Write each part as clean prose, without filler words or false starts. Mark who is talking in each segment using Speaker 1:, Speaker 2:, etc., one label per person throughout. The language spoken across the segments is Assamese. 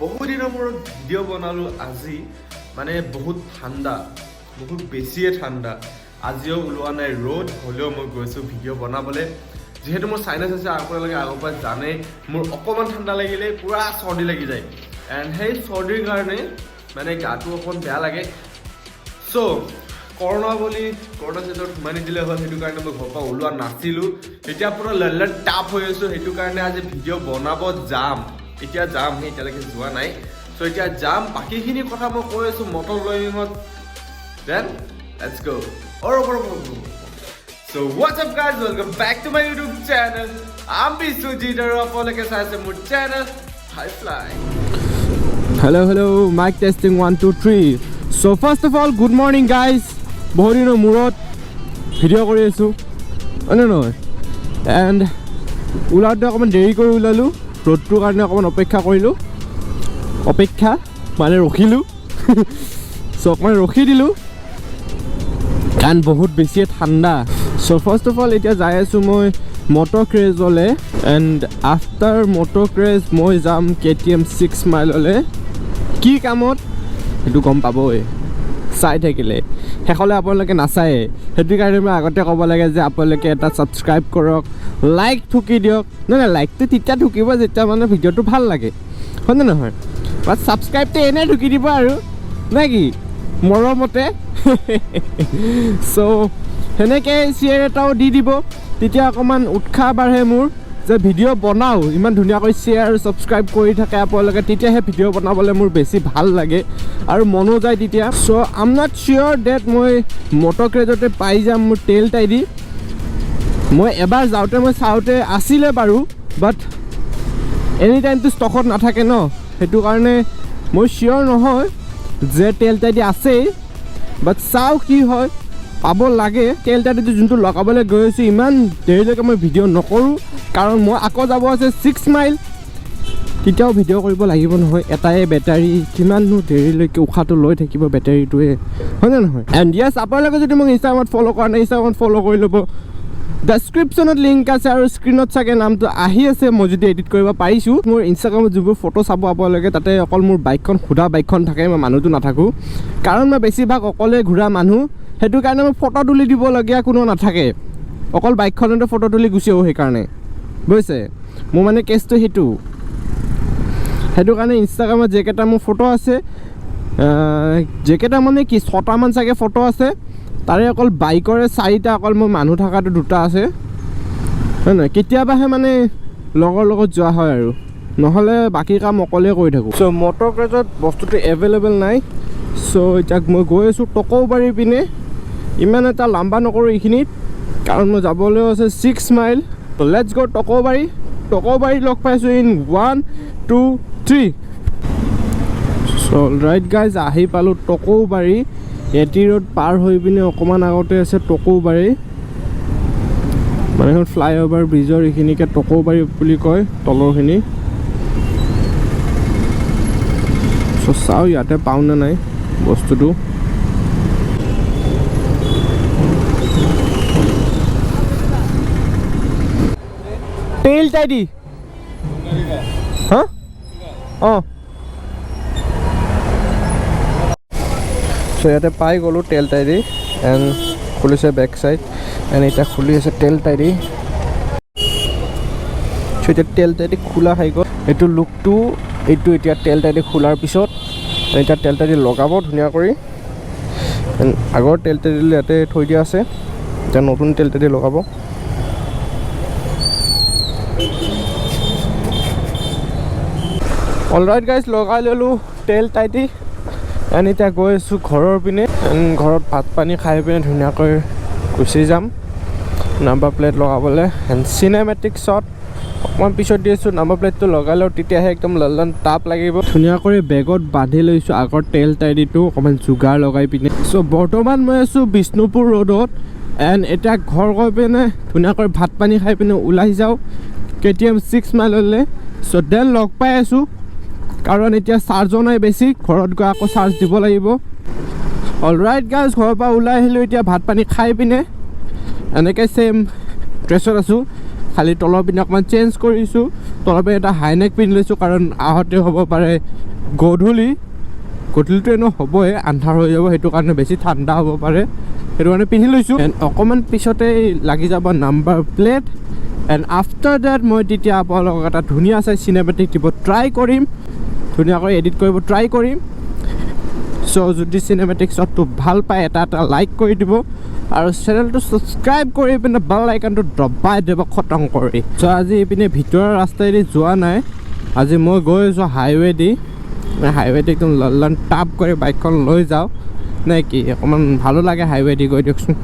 Speaker 1: বহুত দিনৰ মূৰত ভিডিঅ' বনালোঁ আজি মানে বহুত ঠাণ্ডা বহুত বেছিয়ে ঠাণ্ডা আজিও ওলোৱা নাই ৰ'দ হ'লেও মই গৈছোঁ ভিডিঅ' বনাবলৈ যেহেতু মোৰ সাইনাছ আছে আপোনালোকে আগৰ পৰা জানে মোৰ অকণমান ঠাণ্ডা লাগিলে পুৰা চৰ্দি লাগি যায় এণ্ড সেই চৰ্দিৰ কাৰণে মানে গাটো অকণ বেয়া লাগে চ' কৰোণা বুলি কৰোণা চেণ্টাৰত সোমাই দিলে হ'ল সেইটো কাৰণে মই ঘৰৰ পৰা ওলোৱা নাছিলোঁ এতিয়া পুৰা লল্লাত টাপ হৈ আছোঁ সেইটো কাৰণে আজি ভিডিঅ' বনাব যাম এতিয়া যাম সেই এতিয়ালৈকে যোৱা নাই চ' এতিয়া যাম বাকীখিনি কথা মই কৈ আছোঁ মটৰ লয়িঙত then let's go So what's up guys, welcome back to my YouTube channel. I'm BISWAJIT and আপোনালোকে চাইছে মোৰ channel HighFly.
Speaker 2: Hello, mic testing 1 2 3. So first of all, good morning guys. বহুত দিনৰ মূৰত ভিডিঅ' কৰি আছোঁ নহয় এণ্ড ওলাওঁতে অকণমান দেৰি কৰি ওলালোঁ ৰ'দটোৰ কাৰণে অকণমান অপেক্ষা কৰিলোঁ অপেক্ষা মানে ৰখিলোঁ চ' অকণমান ৰখি দিলোঁ কাৰণ বহুত বেছিয়ে ঠাণ্ডা চ' ফাৰ্ষ্ট অফ অল এতিয়া যাই আছোঁ মই মটৰ ক্ৰেজলৈ এণ্ড আফটাৰ মটৰ ক্ৰেজ মই যাম KTM 6 মাইললৈ কি কামত সেইটো গম পাবই চাই থাকিলে শেষলৈ আপোনালোকে নাচায়ে সেইটো কাৰণে মই আগতে ক'ব লাগে যে আপোনালোকে এটা ছাবস্ক্ৰাইব কৰক লাইক ঠুকি দিয়ক নহয় লাইকটো তেতিয়া ঠুকিব যেতিয়া মানে ভিডিঅ'টো ভাল লাগে হয়নে নহয় বাট ছাবস্ক্ৰাইবটো এনেই ঠুকি দিব আৰু নে কি মৰমতে চ' সেনেকৈ শ্বেয়াৰ এটাও দি দিব তেতিয়া অকণমান উৎসাহ বাঢ়ে মোৰ যে ভিডিঅ' বনাওঁ ইমান ধুনীয়াকৈ শ্বেয়াৰ আৰু ছাবস্ক্ৰাইব কৰি থাকে আপোনালোকে তেতিয়াহে ভিডিঅ' বনাবলৈ মোৰ বেছি ভাল লাগে আৰু মনো যায় তেতিয়া so' I am not sure that মই মটৰ ক্ৰেজতে পাই যাম মোৰ টেল টাইডি মই এবাৰ যাওঁতে মই চাওঁতে আছিলে বাৰু বাট এনি টাইমটো ষ্টকত নাথাকে ন সেইটো কাৰণে মই চিয়'ৰ নহয় যে টেল টাইডি আছেই বাট চাওঁ কি হয় পাব লাগে টেল টাইডিটো যোনটো লগাবলৈ গৈ আছোঁ ইমান দেৰিলৈকে মই ভিডিঅ' নকৰোঁ কাৰণ মই আকৌ যাব আছে 6 মাইল তেতিয়াও ভিডিঅ' কৰিব লাগিব নহয় এটাই বেটাৰী কিমাননো দেৰিলৈকে উশাহটো লৈ থাকিব বেটাৰীটোৱে হয়নে নহয় এণ্ড য়েছ আপোনালোকে যদি মোক ইনষ্টাগ্ৰামত ফ'ল' কৰা নাই ইনষ্টাগ্ৰামত ফ'ল' কৰি ল'ব ডেছক্ৰিপশ্যনত লিংক আছে আৰু স্ক্ৰীণত চাগে নামটো আহি আছে মই যদি এডিট কৰিব পাৰিছোঁ মোৰ ইনষ্টাগ্ৰামত যিবোৰ ফটো চাব আপোনালোকে তাতে অকল মোৰ বাইকখন সোধা বাইকখন থাকে মই মানুহটো নাথাকোঁ কাৰণ মই বেছিভাগ অকলে ঘূৰা মানুহ সেইটো কাৰণে মই ফটো তুলি দিবলগীয়া কোনো নাথাকে অকল বাইকখনতে ফটো তুলি গুচি আহোঁ সেইকাৰণে বুজিছে মোৰ মানে কেছটো সেইটো কাৰণে ইনষ্টাগ্ৰামত যেইকেইটা মোৰ ফটো আছে যেইকেইটা মানে কি 6টামান চাগে ফটো আছে তাৰে অকল বাইকৰে 4টা অকল মোৰ মানুহ থকাটো 2টা আছে হয় নহয় কেতিয়াবাহে মানে লগৰ লগত যোৱা হয় আৰু নহ'লে বাকী কাম অকলে কৰি থাকোঁ চ' মটৰ ক্ৰেজত বস্তুটো এভেইলেবল নাই চ' এতিয়া মই গৈ আছোঁ টকৌবাৰী পিনে ইমান এটা লাম্বা নকৰোঁ এইখিনিত কাৰণ মই যাবলৈ আছে 6 মাইল লেটছ গ' টকৌবাৰী লগ পাইছোঁ ইন 1 2 3 চ' ৰাইট গাইজ আহি পালোঁ টকৌবাৰী এটি ৰোড পাৰ হৈ পিনে অকণমান আগতে আছে টকৌবাৰী মানে এখন ফ্লাইঅভাৰ ব্ৰিজৰ এইখিনিকে টকৌবাৰী বুলি কয় তলৰখিনি চ' চাওঁ ইয়াতে পাওঁ নে নাই বস্তুটো টেল টাইডি হা অঁ চ' ইয়াতে পাই গ'লোঁ টেল টাইডি এণ্ড খুলিছে বেক চাইড এণ্ড এতিয়া খুলি আছে টেল টাইডি চ' এতিয়া টেল টাইডি খোলা খাই গ'ল এইটো লুকটো এইটো এতিয়া টেল টাইডি খোলাৰ পিছত এতিয়া টেল টাইডি লগাব ধুনীয়া কৰি আগৰ টেল টাইডি ইয়াতে থৈ দিয়া আছে এতিয়া নতুন টেল টাইডি লগাব অলৰাইট গাইজ লগাই ল'লোঁ টেল টাইডি এণ্ড এতিয়া গৈ আছোঁ ঘৰৰ পিনে এণ্ড ঘৰত ভাত পানী খাই পিনে ধুনীয়াকৈ গুচি যাম নাম্বাৰ প্লেট লগাবলৈ এণ্ড চিনেমেটিক শ্বট অকণমান পিছত দি আছোঁ নাম্বাৰ প্লেটটো লগাই লওঁ তেতিয়াহে একদম লল্লন টাপ লাগিব ধুনীয়াকৈ বেগত বান্ধি লৈছোঁ আগৰ টেল টাইডিটো অকণমান যোগাৰ লগাই পিনে চ' বৰ্তমান মই আছোঁ বিষ্ণুপুৰ ৰোডত এণ্ড এতিয়া ঘৰ গৈ পিনে ধুনীয়াকৈ ভাত পানী খাই পিনে ওলাই যাওঁ KTM 6 মাইললৈ চ' দেন লগ পাই আছোঁ কাৰণ এতিয়া চাৰ্জো নাই বেছি ঘৰত গৈ আকৌ চাৰ্জ দিব লাগিব অলৰাইট গাইজ ঘৰৰ পৰা ওলাই আহিলোঁ এতিয়া ভাত পানী খাই পিনে এনেকৈ ছেম ড্ৰেছত আছোঁ খালি তলৰ পিনে অকণমান চেঞ্জ কৰিছোঁ তলপে এটা হাইনেক পিন্ধি লৈছোঁ কাৰণ আহোঁতে হ'ব পাৰে গধূলিটো এনেও হ'বই আন্ধাৰ হৈ যাব সেইটো কাৰণে বেছি ঠাণ্ডা হ'ব পাৰে সেইটো কাৰণে পিন্ধি লৈছোঁ এণ্ড অকণমান পিছতে লাগি যাব number plate and after date মই তেতিয়া আপোনালোকক এটা ধুনীয়া চাই চিনেমেটিক দিব ট্ৰাই কৰিম ধুনীয়াকৈ এডিট কৰিব ট্ৰাই কৰিম চ' যদি চিনেমেটিক শ্বটটো ভাল পায় এটা লাইক কৰি দিব আৰু চেনেলটো ছাবস্ক্ৰাইব কৰি পিনে বেল আইকনটো দবাই দিব খতম কৰি চ' আজি এইপিনে ভিতৰৰ ৰাস্তাইদি যোৱা নাই আজি মই গৈ আছোঁ হাইৱেদি হাইৱেদি একদম ললন টাপ কৰি বাইকখন লৈ যাওঁ নে কি অকণমান ভালো লাগে হাইৱেদি গৈ দিয়কচোন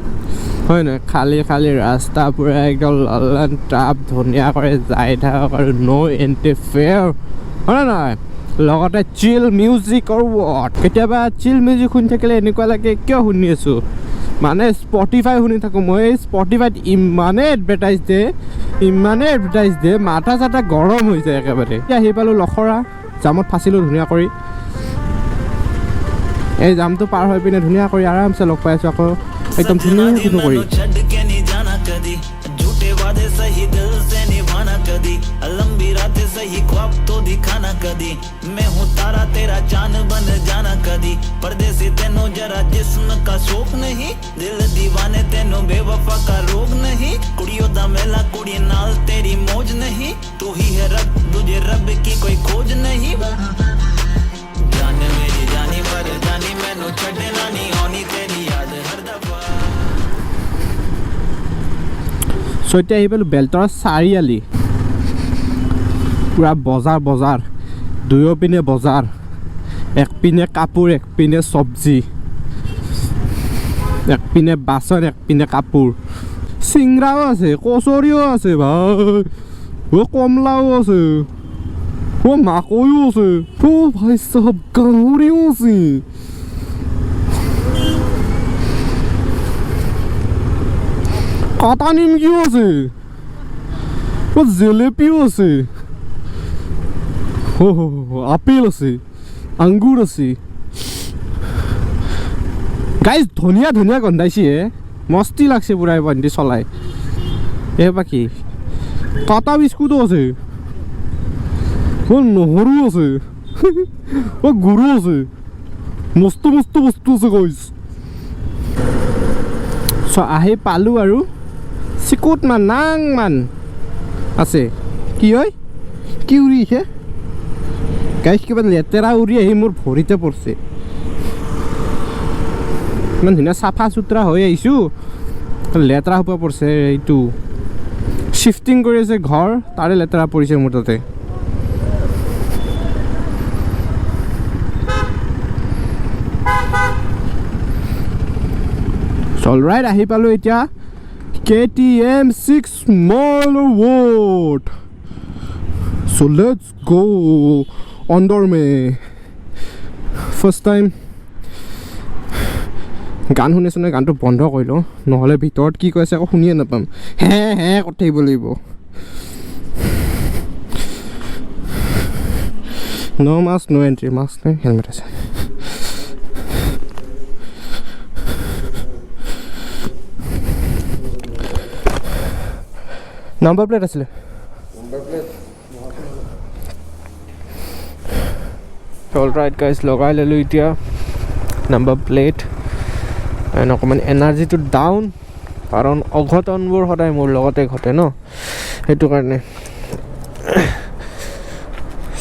Speaker 2: হয় নহয় খালী ৰাস্তা পূৰা একদম ললন টাপ ধুনীয়া কৰি যাই থাকক আৰু ন' ইণ্টাৰফেয়াৰ হয় নহয় লগতে চিল মিউজিকৰ ৱৰ্ড কেতিয়াবা চিল মিউজিক শুনি থাকিলে এনেকুৱা লাগে কিয় শুনি আছোঁ মানে স্পটিফাই শুনি থাকোঁ মই স্পটিফাইত ইমানেই এডভাৰটাইজ দিয়ে মাথা চাথা গৰম হৈ যায় একেবাৰে এতিয়া আহি পালোঁ লখৰা জামত ফাঁচিলোঁ ধুনীয়া কৰি এই জামটো পাৰ হৈ পিনে ধুনীয়া কৰি আৰামছে লগ পাই আছোঁ আকৌ একদম ধুনীয়া কৰি वादे सही दिल से निभाना कदी लंबी रातें सही ख्वाब तो दिखाना कदी मैं हूँ तारा तेरा चांद बन जाना कदी परदेसी तेनो जरा जिस्म का शौक नहीं दिल दीवाने तेनो बेवफा का रोग नहीं कुड़ियों दा मेला कुड़ी नाल तेरी मौज नहीं तू ही है रब तुझे रब की कोई खोज नहीं जान मेरी जानी मर जानी मैनू छड़ना नहीं आनी तेरी याद हर दफा চ' এতিয়া আহি পালোঁ বেলতৰা চাৰিআলি পূৰা বজাৰ দুয়োপিনে বজাৰ একপিনে কাপোৰ একপিনে চব্জি একপিনে বাচন একপিনে কাপোৰ চিংৰাও আছে কচৰিও আছে ভাই কমলাও আছে মাকৈও আছে ভাই চব গাহৰিও আছে কাটা নিমকিও আছে জেলেপিও আছে আপেল আছে আঙ্গুৰ আছে গাইজ ধুনীয়া গন্ধাইছে মস্তি লাগছে পুৰা বান্ধি চলাই এই বাকী কাটা বিস্কুটো আছে নহৰু আছে গুৰু আছে মস্ত বস্তু আছে গাইজ চ' আহি পালোঁ আৰু চিকুট নাং আছে কি হয় কি উৰিছে গাইজ কিবা লেতেৰা উৰি আহি মোৰ ভৰিতে পৰিছে ইমান ধুনীয়া চাফা চুতৰা হৈ আহিছোঁ লেতেৰা সোপা পৰিছে এইটো শ্বিফটিং কৰি আছে ঘৰ তাৰে লেতেৰা পৰিছে মোৰ তাতে অলৰাইট আহি পালোঁ এতিয়া KTM 6 mile road so let's go under me first time গান শুনিছোঁ নে গানটো বন্ধ কৰি লওঁ নহ'লে ভিতৰত কি কৈছে আকৌ শুনিয়ে নাপাম হে কথা আহিব লাগিব নো মাস্ক নো এণ্ট্ৰি মাস্ক নাই হেলমেট আছে নাম্বাৰ প্লেট আছিলে অলৰাইট গাইজ লগাই ল'লোঁ এতিয়া নাম্বাৰ প্লেট এণ্ড অকণমান এনাৰ্জিটো ডাউন কাৰণ অঘটনবোৰ সদায় মোৰ লগতে ঘটে ন সেইটো কাৰণে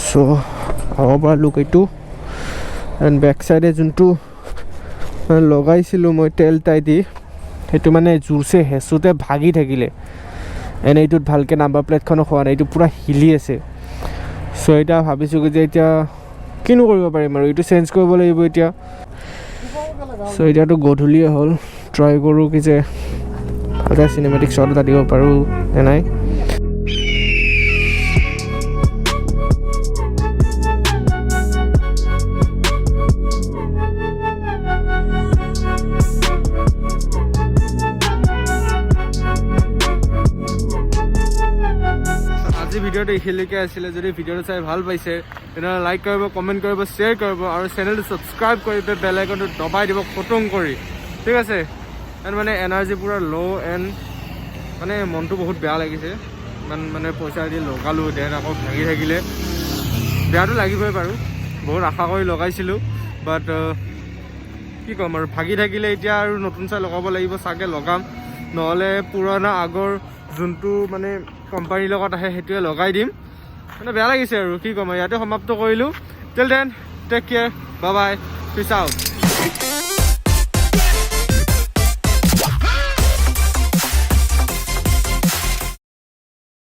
Speaker 2: চ' হ'ব পৰা লুক এইটো এণ্ড বেক চাইডে যোনটো লগাইছিলোঁ মই তেল টাই দি সেইটো মানে জোৰছে হেঁচোতে ভাগি থাকিলে এনে এইটোত ভালকৈ নাম্বাৰ প্লেটখনো খোৱা নাই এইটো পূৰা হিলি আছে চ' এতিয়া ভাবিছোঁ যে এতিয়া কিনো কৰিব পাৰিম আৰু এইটো চেঞ্জ কৰিব লাগিব এতিয়া চ' এতিয়াতো গধূলিয়ে হ'ল ট্ৰাই কৰোঁ কি যে ভালকৈ চিনেমেটিক শ্বট এটা দিব পাৰোঁ নে নাই ভিডিঅ'টো এইখিনিলৈকে আছিলে যদি ভিডিঅ'টো চাই ভাল পাইছে তেনেহ'লে লাইক কৰিব কমেণ্ট কৰিব শ্বেয়াৰ কৰিব আৰু চেনেলটো ছাবস্ক্ৰাইব কৰি বেল আইকনটো দবাই দিব খতম কৰি ঠিক আছে এণ্ড মানে এনাৰ্জি পূৰা ল' এণ্ড মানে মনটো বহুত বেয়া লাগিছে ইমান মানে পইচা দি লগালোঁ, দেন আকৌ ভাঙি থাকিলে বেয়াটো লাগিবই বাৰু। বহুত আশা কৰি লগাইছিলোঁ, বাট কি ক'ম আৰু, ভাগি থাকিলে এতিয়া আৰু নতুন চাই লগাব লাগিব চাগে, লগাম। নহ'লে পুৰণা আগৰ যোনটো মানে কোম্পানীৰ লগত আহে সেইটোৱে লগাই দিম। মানে বেয়া লাগিছে আৰু কি ক'ম, ইয়াতে সমাপ্ত কৰিলোঁ। Till then take care, bye bye, peace out.